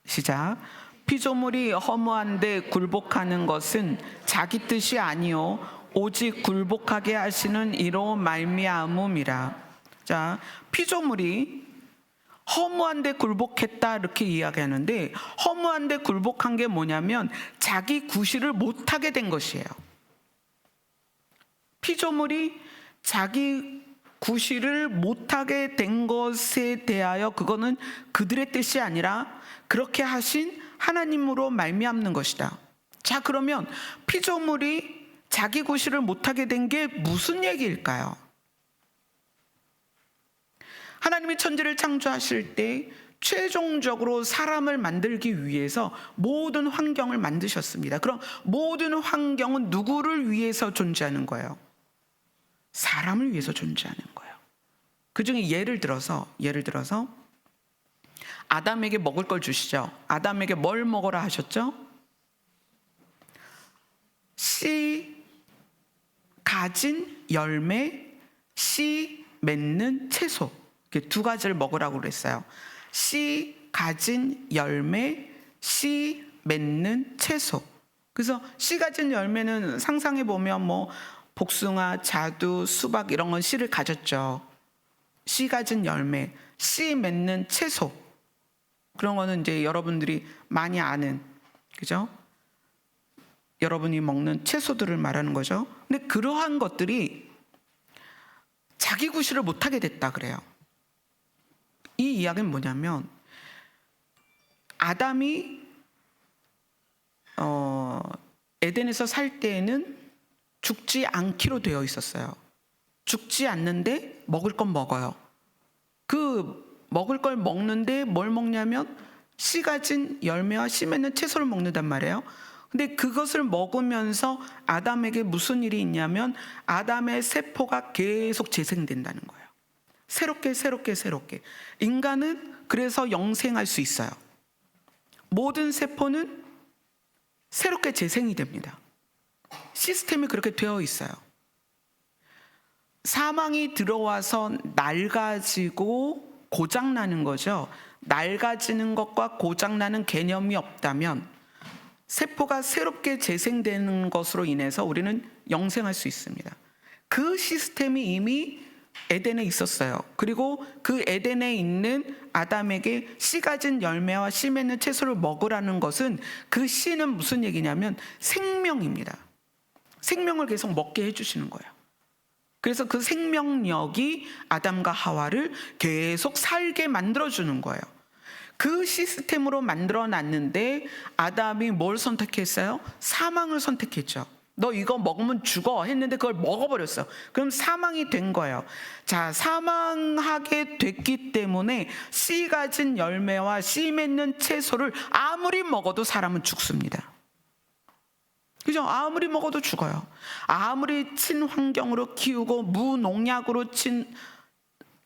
시작. 피조물이 허무한데 굴복하는 것은 자기 뜻이 아니요 오직 굴복하게 하시는 이로 말미암음이라. 자, 피조물이 허무한데 굴복했다 이렇게 이야기하는데, 허무한데 굴복한 게 뭐냐면 자기 구실을 못하게 된 것이에요. 피조물이 자기 구실을 못하게 된 것에 대하여 그거는 그들의 뜻이 아니라 그렇게 하신 하나님으로 말미암는 것이다. 자, 그러면 피조물이 자기 구실을 못하게 된 게 무슨 얘기일까요? 하나님이 천지를 창조하실 때 최종적으로 사람을 만들기 위해서 모든 환경을 만드셨습니다. 그럼 모든 환경은 누구를 위해서 존재하는 거예요? 사람을 위해서 존재하는 거예요. 그 중에 예를 들어서 아담에게 먹을 걸 주시죠. 아담에게 뭘 먹어라 하셨죠? 씨 가진 열매, 씨 맺는 채소, 이렇게 두 가지를 먹으라고 그랬어요. 씨 가진 열매, 씨 맺는 채소. 그래서 씨 가진 열매는 상상해 보면 뭐 복숭아, 자두, 수박 이런 건 씨를 가졌죠. 씨 가진 열매, 씨 맺는 채소. 그런 거는 이제 여러분들이 많이 아는, 그죠? 여러분이 먹는 채소들을 말하는 거죠. 근데 그러한 것들이 자기 구실을 못하게 됐다 그래요. 이 이야기는 뭐냐면 아담이 에덴에서 살 때에는 죽지 않기로 되어 있었어요. 죽지 않는데 먹을 건 먹어요. 그 먹을 걸 먹는데 뭘 먹냐면 씨 가진 열매와 씨 맺는 채소를 먹는단 말이에요. 근데 그것을 먹으면서 아담에게 무슨 일이 있냐면 아담의 세포가 계속 재생된다는 거예요. 새롭게. 인간은 그래서 영생할 수 있어요. 모든 세포는 새롭게 재생이 됩니다. 시스템이 그렇게 되어 있어요. 사망이 들어와서 낡아지고 고장나는 거죠. 낡아지는 것과 고장나는 개념이 없다면 세포가 새롭게 재생되는 것으로 인해서 우리는 영생할 수 있습니다. 그 시스템이 이미 에덴에 있었어요. 그리고 그 에덴에 있는 아담에게 씨 가진 열매와 씨 맺는 채소를 먹으라는 것은 그 씨는 무슨 얘기냐면 생명입니다. 생명을 계속 먹게 해주시는 거예요. 그래서 그 생명력이 아담과 하와를 계속 살게 만들어주는 거예요. 그 시스템으로 만들어 놨는데 아담이 뭘 선택했어요? 사망을 선택했죠. 너 이거 먹으면 죽어 했는데 그걸 먹어버렸어. 그럼 사망이 된 거예요. 자, 사망하게 됐기 때문에 씨 가진 열매와 씨 맺는 채소를 아무리 먹어도 사람은 죽습니다. 그죠? 아무리 먹어도 죽어요. 아무리 친환경으로 키우고 무농약으로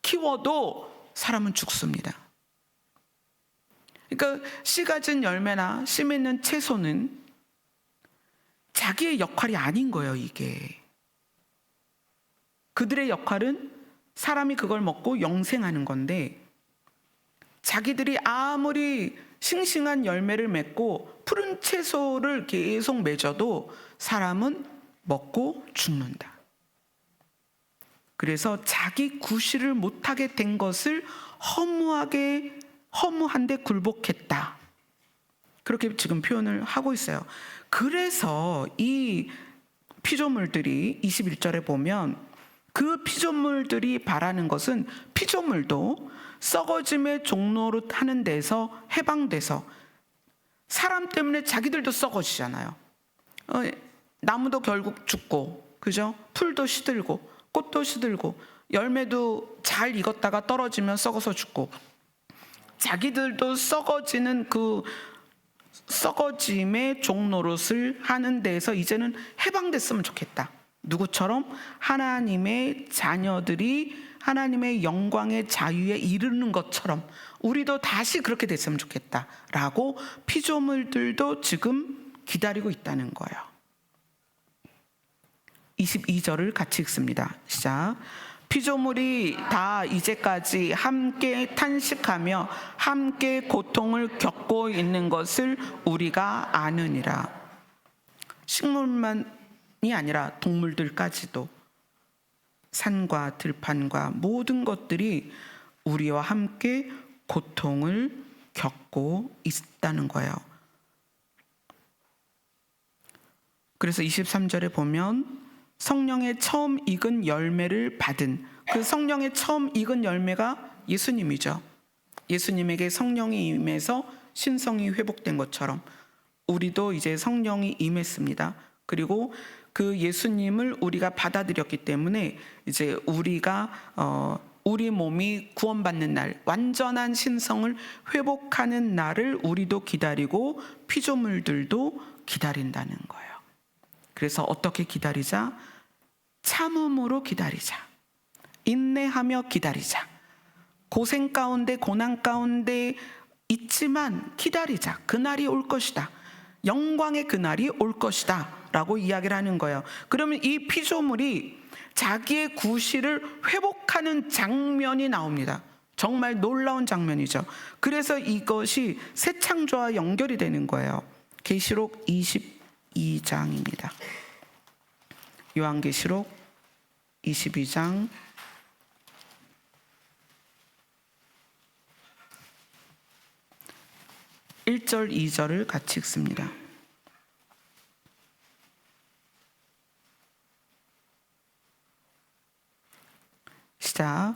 키워도 사람은 죽습니다. 그러니까 씨 가진 열매나 씨 맺는 채소는 자기의 역할이 아닌 거예요, 이게. 그들의 역할은 사람이 그걸 먹고 영생하는 건데 자기들이 아무리 싱싱한 열매를 맺고 푸른 채소를 계속 맺어도 사람은 먹고 죽는다. 그래서 자기 구실을 못하게 된 것을 허무한데 굴복했다. 그렇게 지금 표현을 하고 있어요. 그래서 이 피조물들이 21절에 보면 그 피조물들이 바라는 것은 피조물도 썩어짐의 종로로 하는 데서 해방돼서 사람 때문에 자기들도 썩어지잖아요. 나무도 결국 죽고, 그죠? 풀도 시들고, 꽃도 시들고, 열매도 잘 익었다가 떨어지면 썩어서 죽고, 자기들도 썩어지는 그 썩어짐의 종노릇을 하는 데에서 이제는 해방됐으면 좋겠다. 누구처럼? 하나님의 자녀들이 하나님의 영광의 자유에 이르는 것처럼 우리도 다시 그렇게 됐으면 좋겠다라고 피조물들도 지금 기다리고 있다는 거예요. 22절을 같이 읽습니다. 시작. 피조물이 다 이제까지 함께 탄식하며 함께 고통을 겪고 있는 것을 우리가 아느니라. 식물만이 아니라 동물들까지도 산과 들판과 모든 것들이 우리와 함께 고통을 겪고 있다는 거예요. 그래서 23절에 보면 성령의 처음 익은 열매를 받은, 그 성령의 처음 익은 열매가 예수님이죠. 예수님에게 성령이 임해서 신성이 회복된 것처럼 우리도 이제 성령이 임했습니다. 그리고 그 예수님을 우리가 받아들였기 때문에 이제 우리가 우리 몸이 구원받는 날, 완전한 신성을 회복하는 날을 우리도 기다리고 피조물들도 기다린다는 거예요. 그래서 어떻게 기다리자? 참음으로 기다리자. 인내하며 기다리자. 고생 가운데, 고난 가운데 있지만 기다리자. 그날이 올 것이다. 영광의 그날이 올 것이다 라고 이야기를 하는 거예요. 그러면 이 피조물이 자기의 구실을 회복하는 장면이 나옵니다. 정말 놀라운 장면이죠. 그래서 이것이 새 창조와 연결이 되는 거예요. 계시록 22장입니다. 요한계시록 22장 1절 2절을 같이 읽습니다. 시작.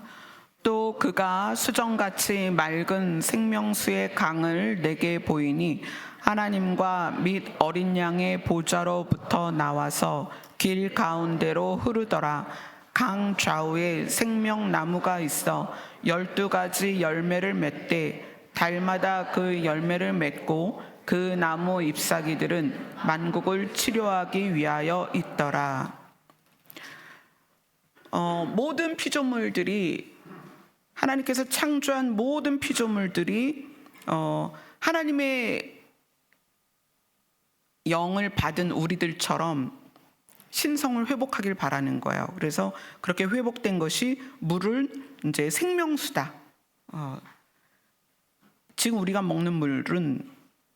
또 그가 수정같이 맑은 생명수의 강을 내게 보이니 하나님과 및 어린 양의 보좌로부터 나와서 길 가운데로 흐르더라. 강 좌우에 생명나무가 있어 12가지 열매를 맺되 달마다 그 열매를 맺고 그 나무 잎사귀들은 만국을 치료하기 위하여 있더라. 모든 피조물들이, 하나님께서 창조한 모든 피조물들이 하나님의 영을 받은 우리들처럼 신성을 회복하길 바라는 거예요. 그래서 그렇게 회복된 것이 물은 이제 생명수다. 지금 우리가 먹는 물은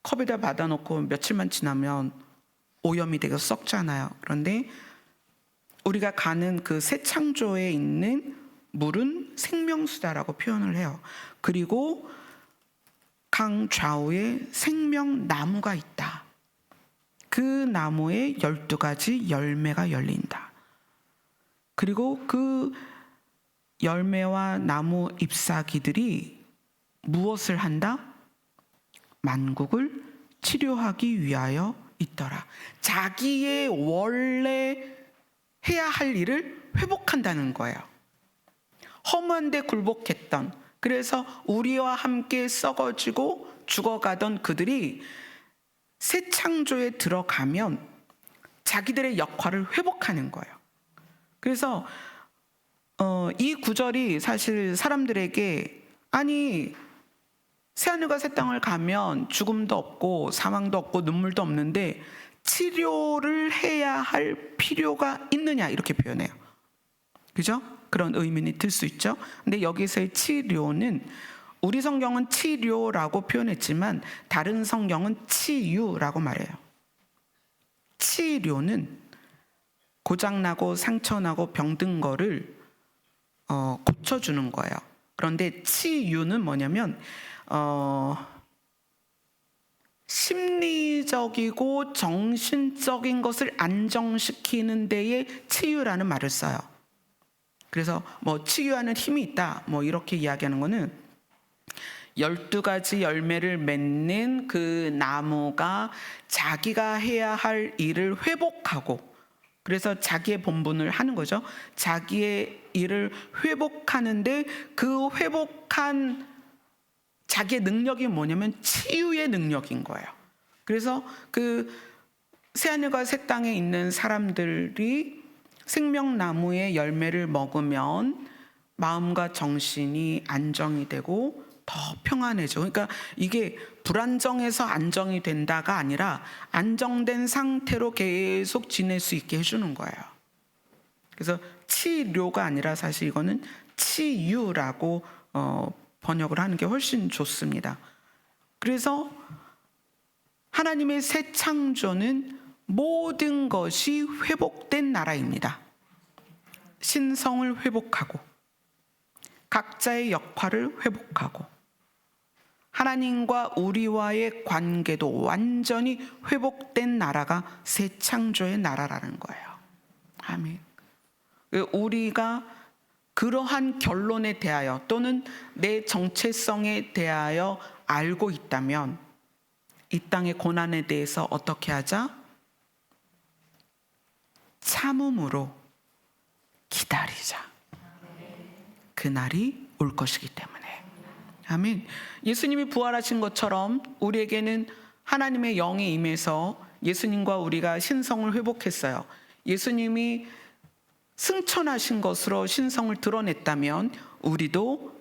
컵에다 받아놓고 며칠만 지나면 오염이 되고 썩잖아요. 그런데 우리가 가는 그 새 창조에 있는 물은 생명수다라고 표현을 해요. 그리고 강 좌우에 생명나무가 있다. 그 나무에 12가지 열매가 열린다. 그리고 그 열매와 나무 잎사귀들이 무엇을 한다? 만국을 치료하기 위하여 있더라. 자기의 원래 해야 할 일을 회복한다는 거예요. 허무한 데 굴복했던, 그래서 우리와 함께 썩어지고 죽어가던 그들이 새 창조에 들어가면 자기들의 역할을 회복하는 거예요. 그래서 이 구절이 사실 사람들에게, 아니 새하늘과 새 땅을 가면 죽음도 없고 사망도 없고 눈물도 없는데 치료를 해야 할 필요가 있느냐, 이렇게 표현해요. 그죠? 그런 의미는 들 수 있죠. 근데 여기서의 치료는, 우리 성경은 치료라고 표현했지만 다른 성경은 치유라고 말해요. 치료는 고장나고 상처나고 병든 거를 고쳐주는 거예요. 그런데 치유는 뭐냐면 심리적이고 정신적인 것을 안정시키는 데에 치유라는 말을 써요. 그래서 뭐 치유하는 힘이 있다, 뭐 이렇게 이야기하는 거는 12가지 열매를 맺는 그 나무가 자기가 해야 할 일을 회복하고, 그래서 자기의 본분을 하는 거죠. 자기의 일을 회복하는데 그 회복한 자기의 능력이 뭐냐면 치유의 능력인 거예요. 그래서 그 새하늘과 새 땅에 있는 사람들이 생명나무의 열매를 먹으면 마음과 정신이 안정이 되고 더 평안해져. 그러니까 이게 불안정해서 안정이 된다가 아니라 안정된 상태로 계속 지낼 수 있게 해주는 거예요. 그래서 치료가 아니라 사실 이거는 치유라고 번역을 하는 게 훨씬 좋습니다. 그래서 하나님의 새 창조는 모든 것이 회복된 나라입니다. 신성을 회복하고 각자의 역할을 회복하고 하나님과 우리와의 관계도 완전히 회복된 나라가 새 창조의 나라라는 거예요. 아멘. 우리가 그러한 결론에 대하여 또는 내 정체성에 대하여 알고 있다면 이 땅의 고난에 대해서 어떻게 하자? 참음으로 기다리자. 그날이 올 것이기 때문에. 아멘. 예수님이 부활하신 것처럼 우리에게는 하나님의 영이 임해서 예수님과 우리가 신성을 회복했어요. 예수님이 승천하신 것으로 신성을 드러냈다면 우리도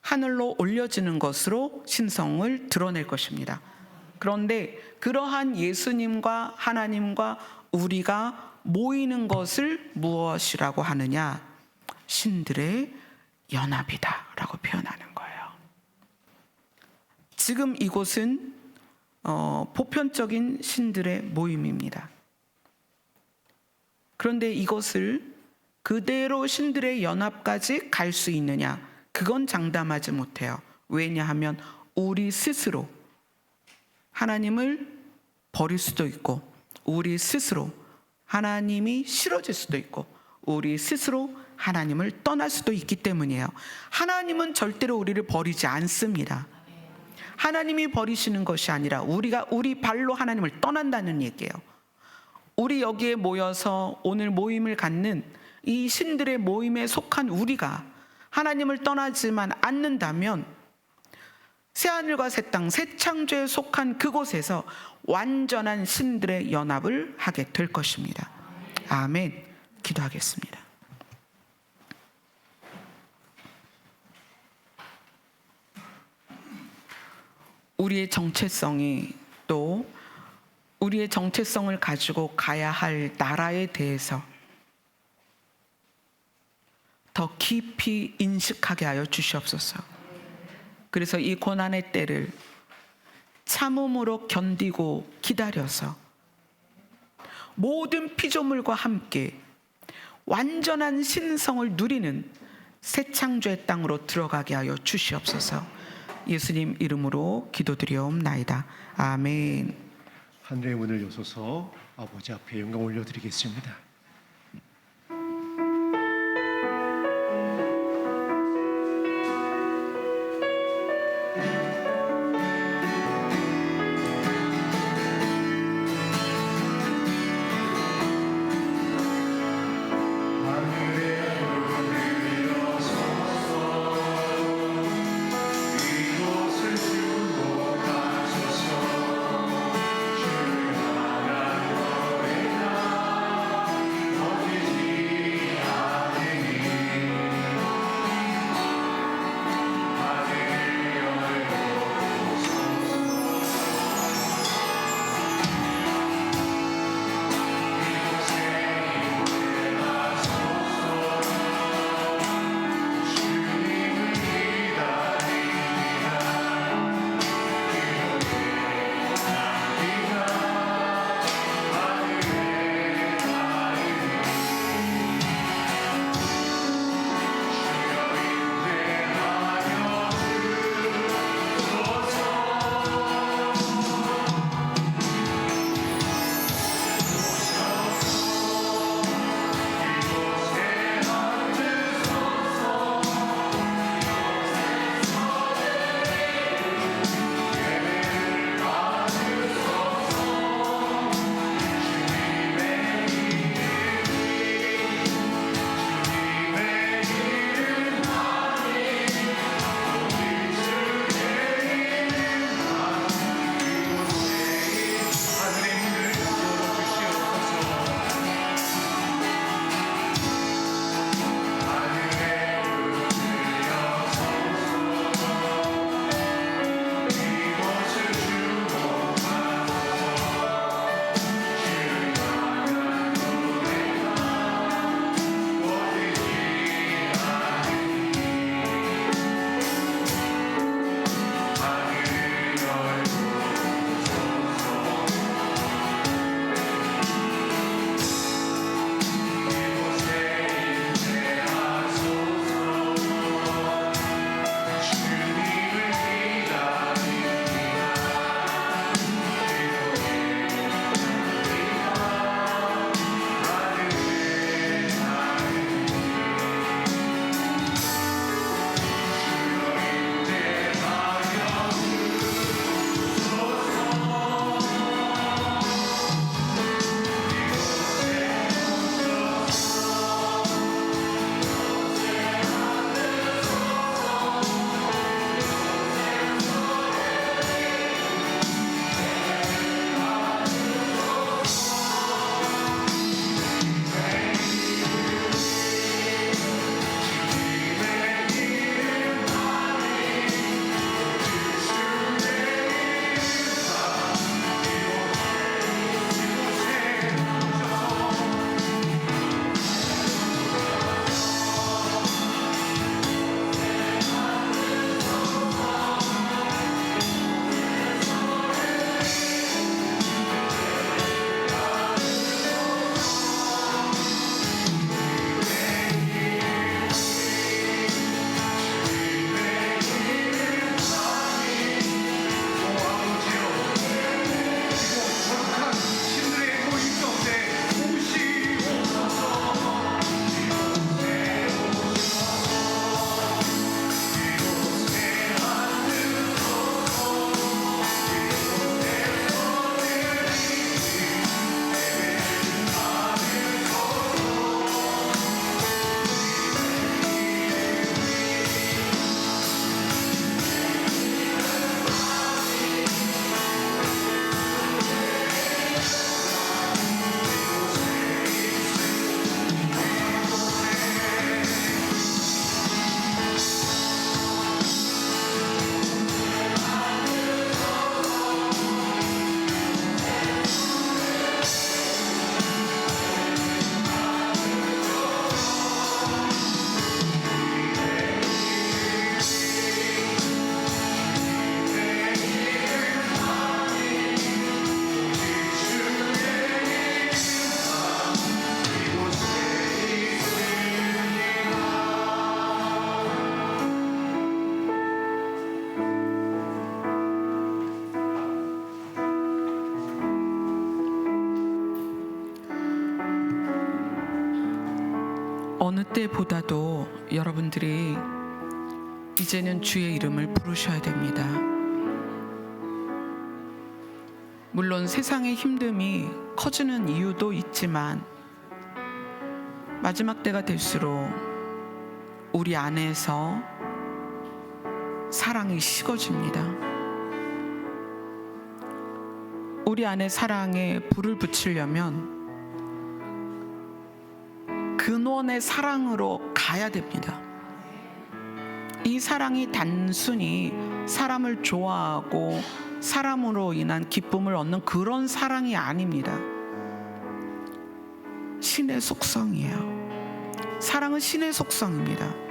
하늘로 올려지는 것으로 신성을 드러낼 것입니다. 그런데 그러한 예수님과 하나님과 우리가 모이는 것을 무엇이라고 하느냐? 신들의 연합이다 라고 표현하는 거예요. 지금 이곳은 보편적인 신들의 모임입니다. 그런데 이것을 그대로 신들의 연합까지 갈 수 있느냐? 그건 장담하지 못해요. 왜냐하면 우리 스스로 하나님을 버릴 수도 있고, 우리 스스로 하나님이 싫어질 수도 있고, 우리 스스로 하나님을 떠날 수도 있기 때문이에요. 하나님은 절대로 우리를 버리지 않습니다. 하나님이 버리시는 것이 아니라 우리가 우리 발로 하나님을 떠난다는 얘기예요. 우리 여기에 모여서 오늘 모임을 갖는 이 신들의 모임에 속한 우리가 하나님을 떠나지만 않는다면 새하늘과 새 땅, 새 창조에 속한 그곳에서 완전한 신들의 연합을 하게 될 것입니다. 아멘. 기도하겠습니다. 우리의 정체성이 또 우리의 정체성을 가지고 가야 할 나라에 대해서 더 깊이 인식하게 하여 주시옵소서. 그래서 이 고난의 때를 참음으로 견디고 기다려서 모든 피조물과 함께 완전한 신성을 누리는 새 창조의 땅으로 들어가게 하여 주시옵소서. 예수님 이름으로 기도드리옵나이다. 아멘. 하늘의 문을 여소서 아버지 앞에 영광 올려드리겠습니다. 어느 때보다도 여러분들이 이제는 주의 이름을 부르셔야 됩니다. 물론 세상의 힘듦이 커지는 이유도 있지만 마지막 때가 될수록 우리 안에서 사랑이 식어집니다. 우리 안에 사랑에 불을 붙이려면 근원의 사랑으로 가야 됩니다. 이 사랑이 단순히 사람을 좋아하고 사람으로 인한 기쁨을 얻는 그런 사랑이 아닙니다. 신의 속성이에요. 사랑은 신의 속성입니다.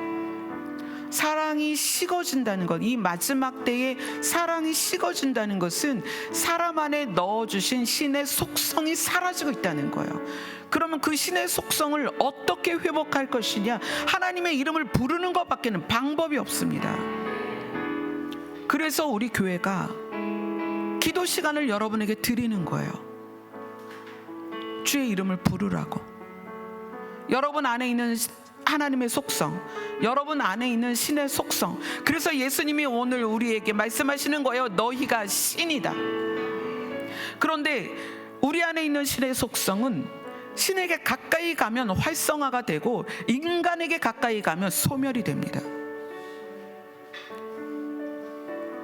사랑이 식어진다는 것, 이 마지막 때에 사랑이 식어진다는 것은 사람 안에 넣어주신 신의 속성이 사라지고 있다는 거예요. 그러면 그 신의 속성을 어떻게 회복할 것이냐? 하나님의 이름을 부르는 것밖에는 방법이 없습니다. 그래서 우리 교회가 기도 시간을 여러분에게 드리는 거예요. 주의 이름을 부르라고. 여러분 안에 있는 하나님의 속성, 여러분 안에 있는 신의 속성. 그래서 예수님이 오늘 우리에게 말씀하시는 거예요. 너희가 신이다. 그런데 우리 안에 있는 신의 속성은 신에게 가까이 가면 활성화가 되고 인간에게 가까이 가면 소멸이 됩니다.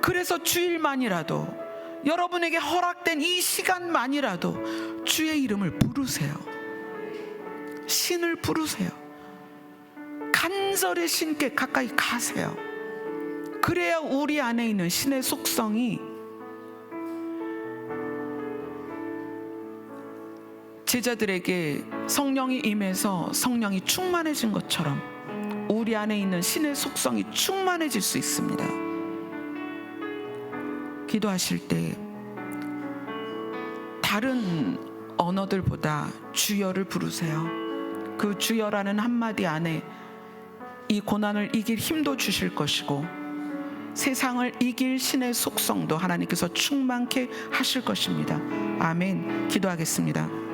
그래서 주일만이라도 여러분에게 허락된 이 시간만이라도 주의 이름을 부르세요. 신을 부르세요. 간절히 신께 가까이 가세요. 그래야 우리 안에 있는 신의 속성이 제자들에게 성령이 임해서 성령이 충만해진 것처럼 우리 안에 있는 신의 속성이 충만해질 수 있습니다. 기도하실 때 다른 언어들보다 주여를 부르세요. 그 주여라는 한마디 안에 이 고난을 이길 힘도 주실 것이고 세상을 이길 신의 속성도 하나님께서 충만케 하실 것입니다. 아멘. 기도하겠습니다.